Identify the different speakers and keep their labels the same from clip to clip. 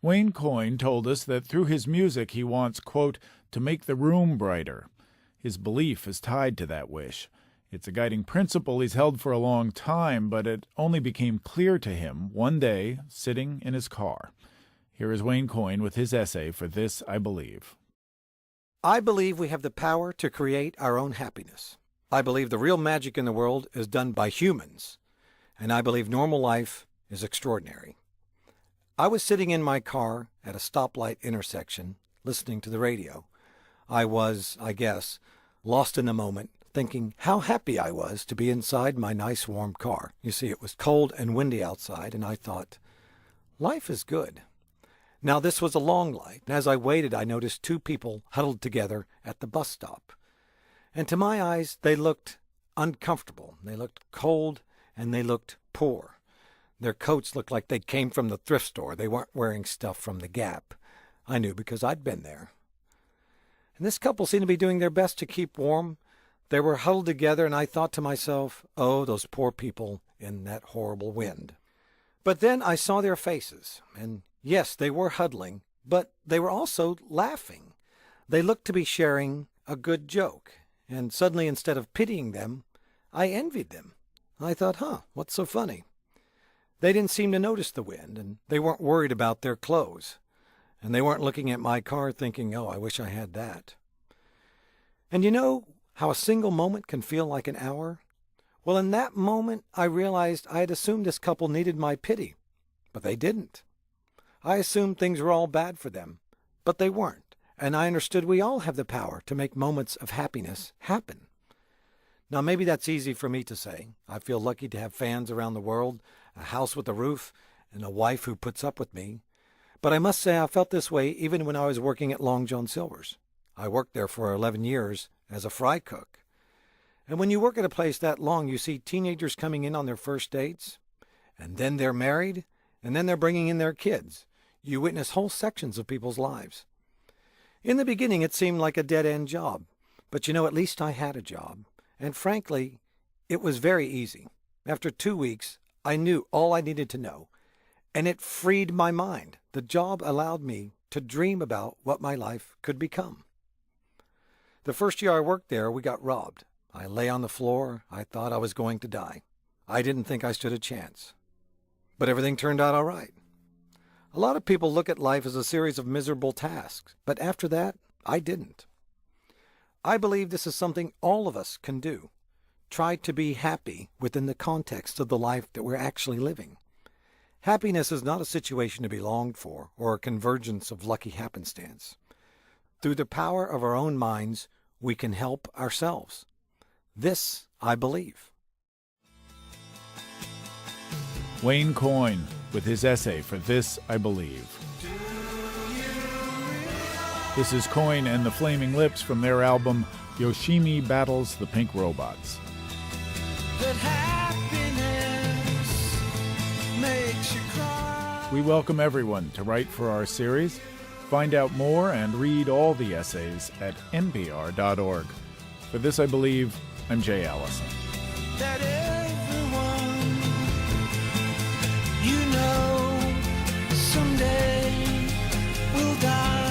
Speaker 1: Wayne Coyne told us that through his music he wants, quote, to make the room brighter. His belief is tied to that wish. It's a guiding principle he's held for a long time, but it only became clear to him one day, sitting in his car. Here is Wayne Coyne with his essay for This I Believe.
Speaker 2: I believe we have the power to create our own happiness. I believe the real magic in the world is done by humans, and I believe normal life is extraordinary. I was sitting in my car at a stoplight intersection, listening to the radio. I was, I guess, lost in the moment, thinking how happy I was to be inside my nice warm car. You see, it was cold and windy outside, and I thought, life is good. Now, this was a long light, and as I waited, I noticed two people huddled together at the bus stop. And to my eyes, they looked uncomfortable. They looked cold, and they looked poor. Their coats looked like they came from the thrift store. They weren't wearing stuff from the Gap. I knew because I'd been there. And this couple seemed to be doing their best to keep warm. They were huddled together, and I thought to myself, oh, those poor people in that horrible wind. But then I saw their faces, and yes, they were huddling, but they were also laughing. They looked to be sharing a good joke, and suddenly, instead of pitying them, I envied them. I thought, what's so funny? They didn't seem to notice the wind, and they weren't worried about their clothes, and they weren't looking at my car thinking, oh, I wish I had that. And you know how a single moment can feel like an hour? Well, in that moment, I realized I had assumed this couple needed my pity, but they didn't. I assumed things were all bad for them, but they weren't, and I understood we all have the power to make moments of happiness happen. Now, maybe that's easy for me to say. I feel lucky to have fans around the world, a house with a roof, and a wife who puts up with me. But I must say I felt this way even when I was working at Long John Silver's. I worked there for 11 years as a fry cook. And when you work at a place that long, you see teenagers coming in on their first dates, and then they're married, and then they're bringing in their kids. You witness whole sections of people's lives. In the beginning, it seemed like a dead-end job, but at least I had a job. And frankly, it was very easy. After 2 weeks, I knew all I needed to know, and it freed my mind. The job allowed me to dream about what my life could become. The first year I worked there, we got robbed. I lay on the floor. I thought I was going to die. I didn't think I stood a chance. But everything turned out all right. A lot of people look at life as a series of miserable tasks, but after that, I didn't. I believe this is something all of us can do. Try to be happy within the context of the life that we're actually living. Happiness is not a situation to be longed for or a convergence of lucky happenstance. Through the power of our own minds, we can help ourselves. This I believe.
Speaker 1: Wayne Coyne with his essay for This I Believe. This is Coyne and the Flaming Lips from their album Yoshimi Battles the Pink Robots.
Speaker 3: That happiness makes you cry.
Speaker 1: We welcome everyone to write for our series. Find out more and read all the essays at npr.org. For This I Believe, I'm Jay Allison.
Speaker 3: That everyone you know someday will die.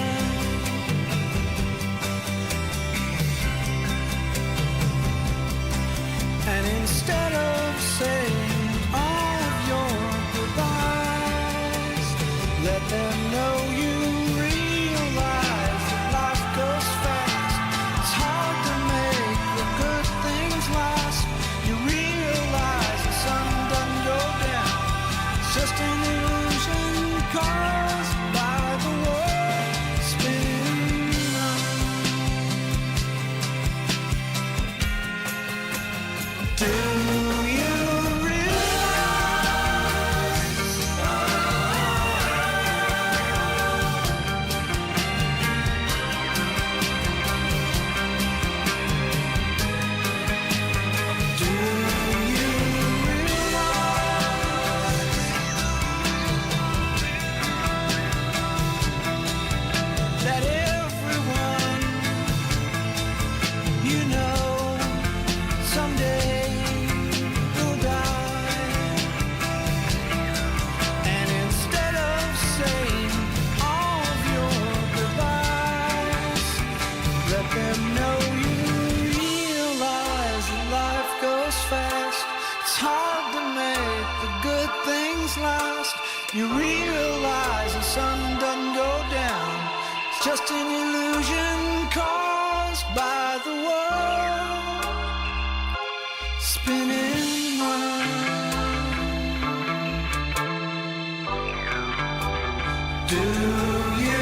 Speaker 3: And instead of saying all of your goodbyes, let them know you realize that life goes fast. It's hard to make the good things last. You realize the sun doesn't go down. It's just an illusion caused by the world spinning round. Do you realize realize the sun doesn't go down. It's just an illusion caused by the world spinning round. Do you